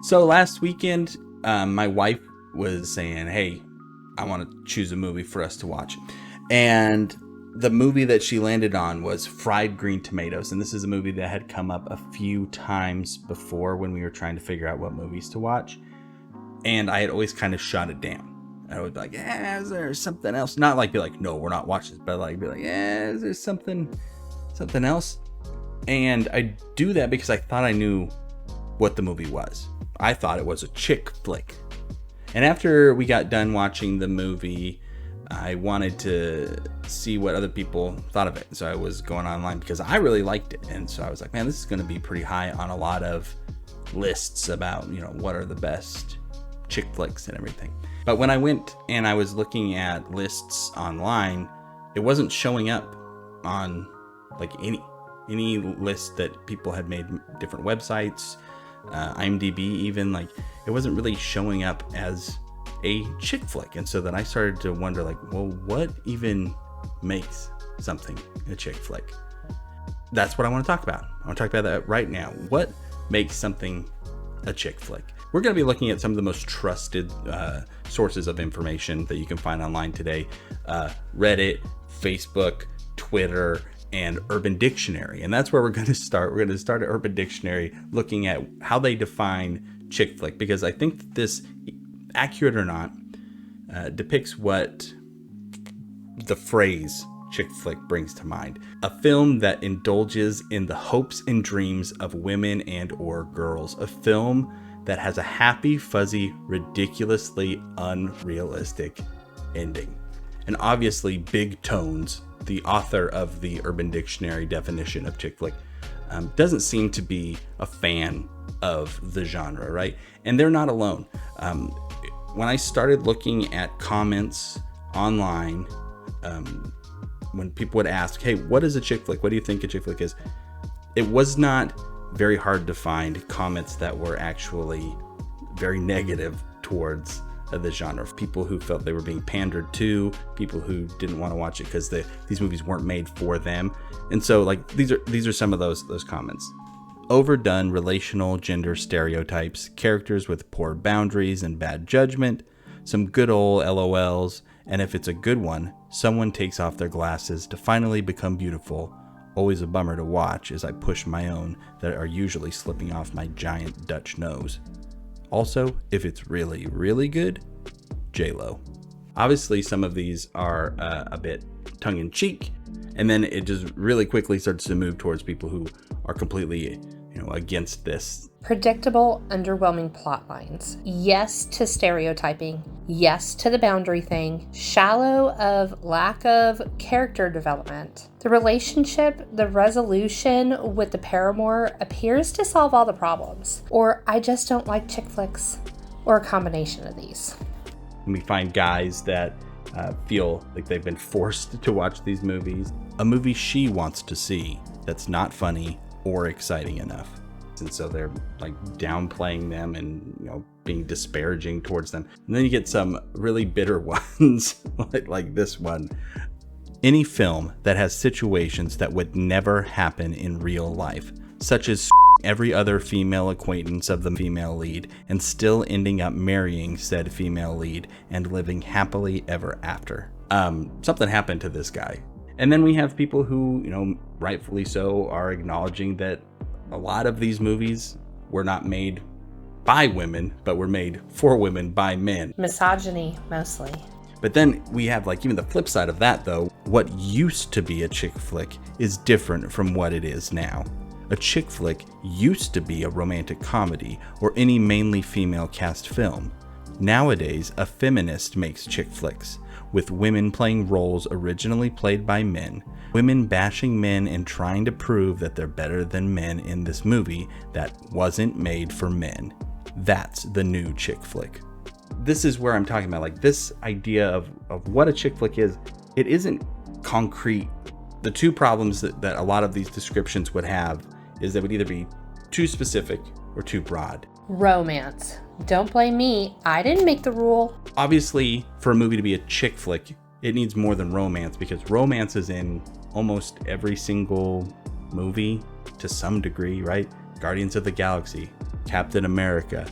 So last weekend, my wife was saying, hey, I want to choose a movie for us to watch. And the movie that she landed on was Fried Green Tomatoes. And this is a movie that had come up a few times before when we were trying to figure out what movies to watch. And I had always kind of shot it down. I would be like, is there something else? Not like be like, no, we're not watching this, but like be like, is there something else? And I do that because I thought I knew what the movie was. I thought it was a chick flick. And after we got done watching the movie, I wanted to see what other people thought of it. So I was going online because I really liked it. And so I was like, man, this is going to be pretty high on a lot of lists about, what are the best chick flicks and everything. But when I went and I was looking at lists online, it wasn't showing up on like any list that people had made, different websites, IMDb even, like it wasn't really showing up as a chick flick. And so then I started to wonder, like, well, what even makes something a chick flick? That's what I want to talk about. I want to talk about that right now. What makes something a chick flick? We're going to be looking at some of the most trusted sources of information that you can find online today. Reddit, Facebook, Twitter, and Urban Dictionary. And that's where we're going to start. We're going to start at Urban Dictionary, looking at how they define chick flick, because I think that this, accurate or not, depicts what the phrase chick flick brings to mind. A film that indulges in the hopes and dreams of women and or girls. A film that has a happy, fuzzy, ridiculously unrealistic ending. And obviously Big Tones, the author of the Urban Dictionary definition of chick flick, doesn't seem to be a fan of the genre, right? And they're not alone. When I started looking at comments online, when people would ask, hey, what is a chick flick? What do you think a chick flick is? It was not very hard to find comments that were actually very negative towards the genre. People who felt they were being pandered to, people who didn't want to watch it because these movies weren't made for them. And so like these are some of those comments. Overdone relational gender stereotypes, characters with poor boundaries and bad judgment, some good old LOLs, and if it's a good one, someone takes off their glasses to finally become beautiful. Always a bummer to watch as I push my own that are usually slipping off my giant Dutch nose. Also, if it's really, really good, J-Lo. Obviously, some of these are a bit tongue-in-cheek, and then it just really quickly starts to move towards people who are completely, against this. Predictable, underwhelming plot lines. Yes to stereotyping. Yes to the boundary thing. Shallow of lack of character development. The relationship, the resolution with the paramour appears to solve all the problems. Or I just don't like chick flicks. Or a combination of these. And we find guys that feel like they've been forced to watch these movies. A movie she wants to see that's not funny or exciting enough. And so they're like downplaying them and being disparaging towards them. And then you get some really bitter ones like this one. Any film that has situations that would never happen in real life, such as every other female acquaintance of the female lead and still ending up marrying said female lead and living happily ever after. Something happened to this guy. And then we have people who, rightfully so, are acknowledging that a lot of these movies were not made by women, but were made for women by men. Misogyny, mostly. But then we have even the flip side of that, though. What used to be a chick flick is different from what it is now. A chick flick used to be a romantic comedy or any mainly female cast film. Nowadays, a feminist makes chick flicks, with women playing roles originally played by men, women bashing men and trying to prove that they're better than men in this movie that wasn't made for men. That's the new chick flick. This is where I'm talking about, this idea of what a chick flick is. It isn't concrete. The two problems that a lot of these descriptions would have is they would either be too specific or too broad. Romance. Don't blame me. I didn't make the rule. Obviously, for a movie to be a chick flick, it needs more than romance, because romance is in almost every single movie to some degree, right? Guardians of the Galaxy, Captain America,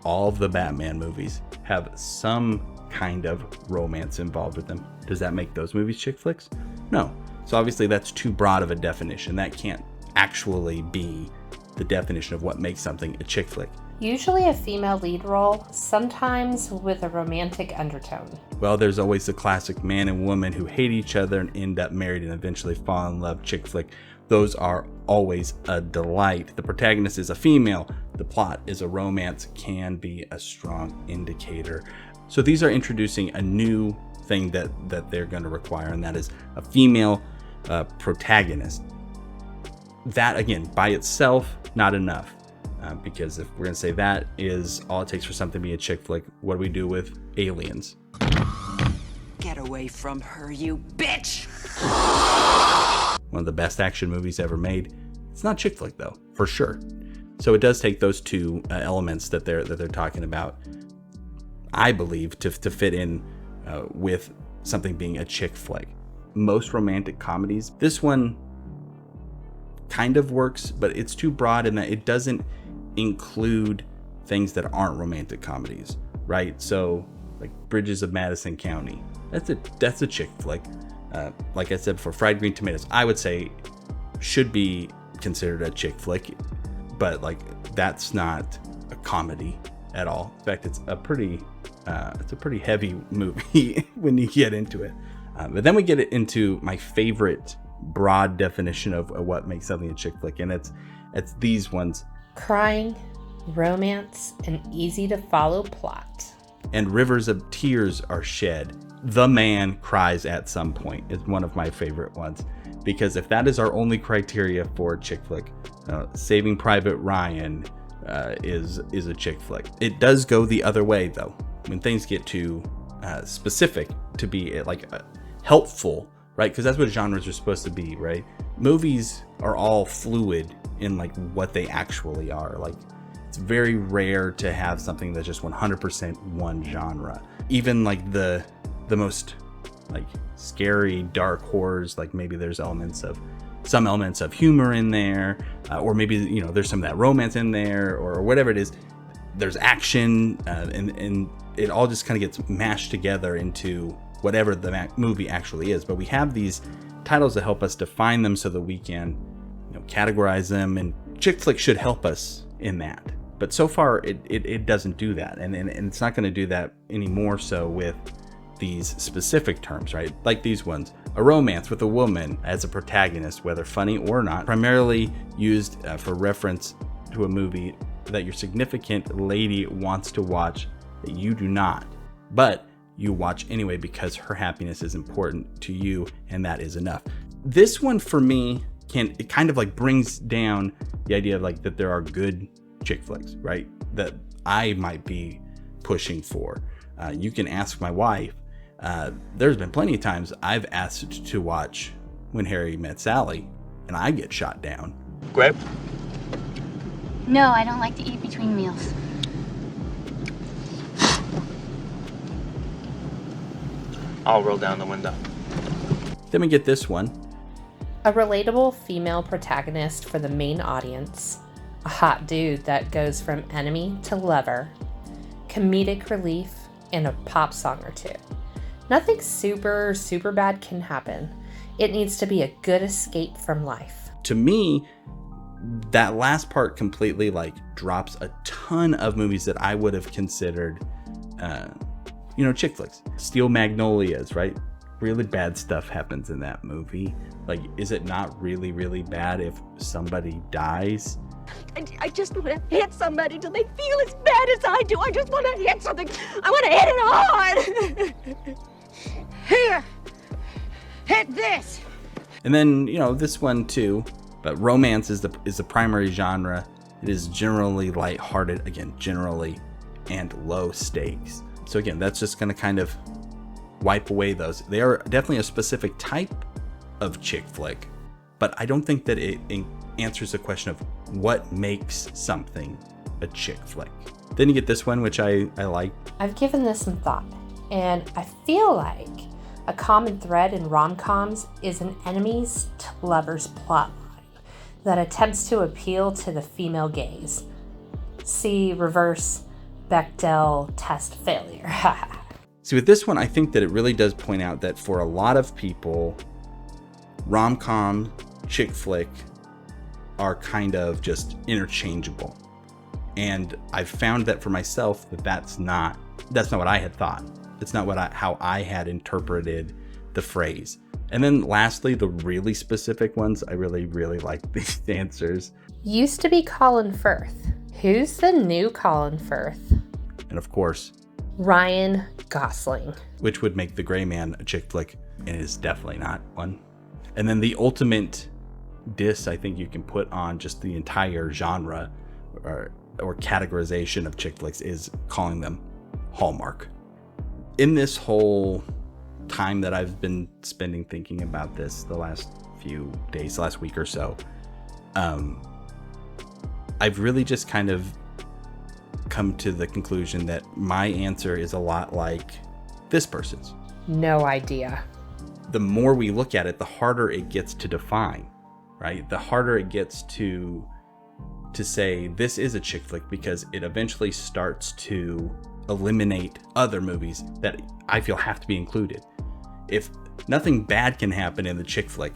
all of the Batman movies have some kind of romance involved with them. Does that make those movies chick flicks? No. So obviously that's too broad of a definition. That can't actually be the definition of what makes something a chick flick. Usually a female lead role, sometimes with a romantic undertone. Well, there's always the classic man and woman who hate each other and end up married and eventually fall in love chick flick. Those are always a delight. The protagonist is a female. The plot is a romance, can be a strong indicator. So these are introducing a new thing that they're going to require, and that is a female protagonist. That, again, by itself, not enough. Because if we're going to say that is all it takes for something to be a chick flick, what do we do with Aliens? Get away from her, you bitch! One of the best action movies ever made. It's not chick flick though, for sure. So it does take those two elements that they're talking about, I believe, to fit in with something being a chick flick. Most romantic comedies, this one kind of works, but it's too broad in that it doesn't include things that aren't romantic comedies, right? So like Bridges of Madison County, that's a chick flick. Like I said, for Fried Green Tomatoes, I would say should be considered a chick flick, but like that's not a comedy at all. In fact, it's a pretty heavy movie when you get into it. But then we get into my favorite broad definition of what makes something a chick flick, and it's these ones. Crying, romance, and easy to follow plot. And rivers of tears are shed. The man cries at some point. It's one of my favorite ones, because if that is our only criteria for a chick flick, Saving Private Ryan is a chick flick. It does go the other way though. When things get too specific to be like helpful, right? Because that's what genres are supposed to be, right? Movies are all fluid in like what they actually are. Like it's very rare to have something that's just 100% one genre. Even like the most like scary dark horrors, like maybe there's some elements of humor in there, or maybe there's some of that romance in there, or whatever it is. There's action, and it all just kind of gets mashed together into whatever the movie actually is. But we have these titles that help us define them so that we can categorize them, and chick flick should help us in that. But so far it doesn't do that, and it's not going to do that anymore. So with these specific terms, right, like these ones, a romance with a woman as a protagonist, whether funny or not, primarily used for reference to a movie that your significant lady wants to watch that you do not, but you watch anyway because her happiness is important to you, and that is enough. This one for me it kind of like brings down the idea of like that there are good chick flicks, right, that I might be pushing for. You can ask my wife. There's been plenty of times I've asked to watch When Harry Met Sally, and I get shot down. Grab? No, I don't like to eat between meals. I'll roll down the window. Then we get this one. A relatable female protagonist for the main audience. A hot dude that goes from enemy to lover. Comedic relief, and a pop song or two. Nothing super bad can happen. It needs to be a good escape from life. To me, that last part completely like drops a ton of movies that I would have considered chick flicks. Steel Magnolias, right? Really bad stuff happens in that movie. Like, is it not really, really bad if somebody dies? I just want to hit somebody till they feel as bad as I do. I just want to hit something. I want to hit it hard. Here, hit this. And then, this one too. But romance is the primary genre. It is generally lighthearted, again, generally, and low stakes. So again, that's just going to kind of wipe away those. They are definitely a specific type of chick flick, but I don't think that it answers the question of what makes something a chick flick. Then you get this one, which I like. I've given this some thought, and I feel like a common thread in rom-coms is an enemies to lovers plotline that attempts to appeal to the female gaze. See reverse Bechdel test failure. See, with this one, I think that it really does point out that for a lot of people, rom-com, chick flick are kind of just interchangeable. And I've found that for myself that's not what I had thought. It's not how I had interpreted the phrase. And then lastly, the really specific ones, I really, really like these answers. Used to be Colin Firth. Who's the new Colin Firth? And of course, Ryan Gosling. Which would make The Gray Man a chick flick, and it is definitely not one. And then the ultimate diss I think you can put on just the entire genre or categorization of chick flicks is calling them Hallmark. In this whole time that I've been spending thinking about this the last few days, last week or so, I've really just kind of come to the conclusion that my answer is a lot like this person's. No idea. The more we look at it, the harder it gets to define, right? The harder it gets to say this is a chick flick, because it eventually starts to eliminate other movies that I feel have to be included. If nothing bad can happen in the chick flick,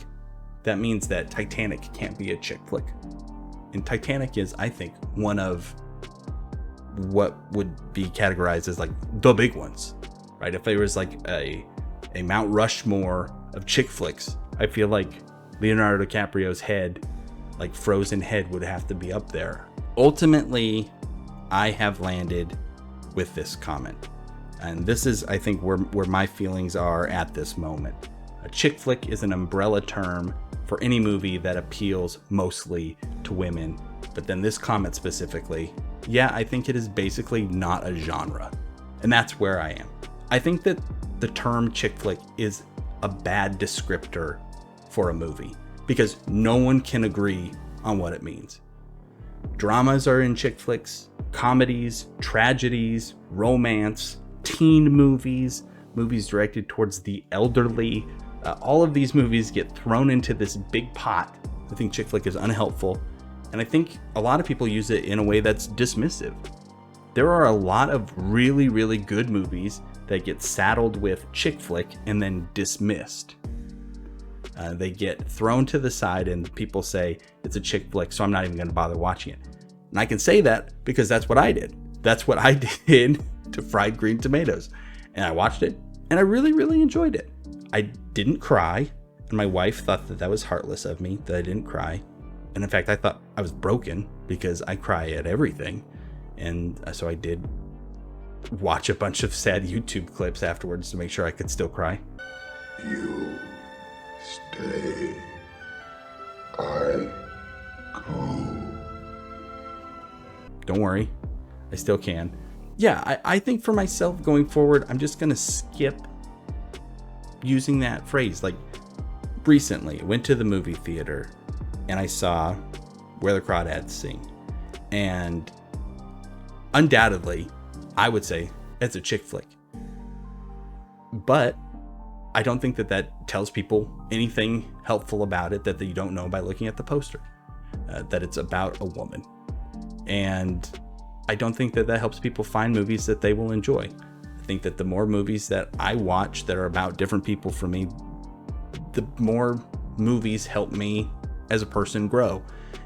that means that Titanic can't be a chick flick. And Titanic is, I think, one of what would be categorized as like the big ones, right? If there was like a Mount Rushmore of chick flicks, I feel like Leonardo DiCaprio's head, like frozen head, would have to be up there. Ultimately, I have landed with this comment. And this is, I think, where my feelings are at this moment. A chick flick is an umbrella term for any movie that appeals mostly to women. But then this comment specifically, yeah, I think it is basically not a genre. And that's where I am. I think that the term chick flick is a bad descriptor for a movie, because no one can agree on what it means. Dramas are in chick flicks, comedies, tragedies, romance, teen movies, movies directed towards the elderly. All of these movies get thrown into this big pot. I think chick flick is unhelpful, and I think a lot of people use it in a way that's dismissive. There are a lot of really, really good movies that get saddled with chick flick and then dismissed. They get thrown to the side and people say it's a chick flick, so I'm not even going to bother watching it. And I can say that because that's what I did. That's what I did to Fried Green Tomatoes. And I watched it and I really, really enjoyed it. I didn't cry, and my wife thought that was heartless of me, that I didn't cry. And in fact, I thought I was broken because I cry at everything. And so I did watch a bunch of sad YouTube clips afterwards to make sure I could still cry. You stay. I go. Don't worry, I still can. Yeah, I think for myself going forward, I'm just going to skip using that phrase. Like recently, I went to the movie theater and I saw Where the Crawdads Sing. And undoubtedly, I would say it's a chick flick. But I don't think that tells people anything helpful about it that you don't know by looking at the poster. That it's about a woman. And I don't think that helps people find movies that they will enjoy. I think that the more movies that I watch that are about different people for me, the more movies help me as a person grow.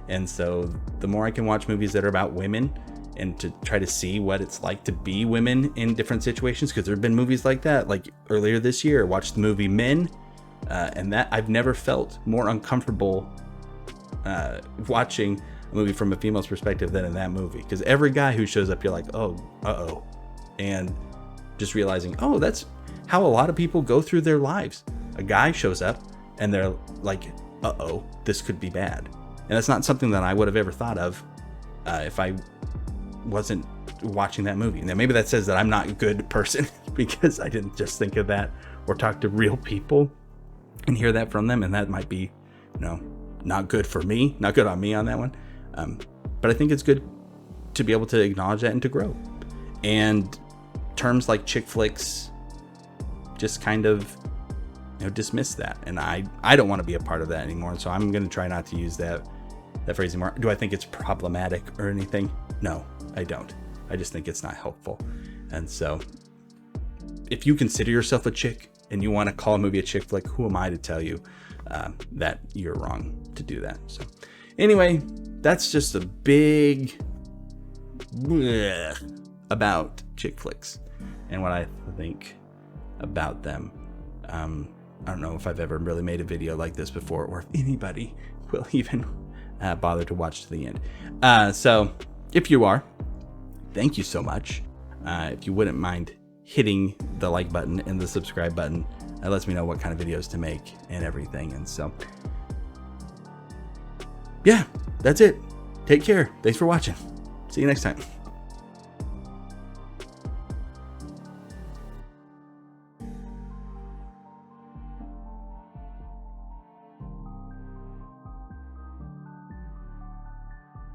And so the more I can watch movies that are about women and to try to see what it's like to be women in different situations, because there have been movies like that. Like earlier this year, I watched the movie Men, and that I've never felt more uncomfortable watching a movie from a female's perspective than in that movie. Because every guy who shows up, you're like, oh, uh-oh. And just realizing, oh, that's how a lot of people go through their lives. A guy shows up and they're like, uh-oh, this could be bad. And that's not something that I would have ever thought of if I wasn't watching that movie. Now, maybe that says that I'm not a good person because I didn't just think of that or talk to real people and hear that from them. And that might be, not good for me, not good on me on that one. But I think it's good to be able to acknowledge that and to grow. And terms like chick flicks just kind of dismiss that, and I don't want to be a part of that anymore. So I'm going to try not to use that phrase anymore. Do I think it's problematic or anything? No, I don't. I just think it's not helpful. And so if you consider yourself a chick and you want to call a movie a chick flick, who am I to tell you that you're wrong to do that? So anyway, that's just a big bleh about chick flicks and what I think about them. I don't know if I've ever really made a video like this before, or if anybody will even bother to watch to the end. So if you are, thank you so much. If you wouldn't mind hitting the like button and the subscribe button, that lets me know what kind of videos to make and everything. And so, yeah, that's it. Take care. Thanks for watching. See you next time.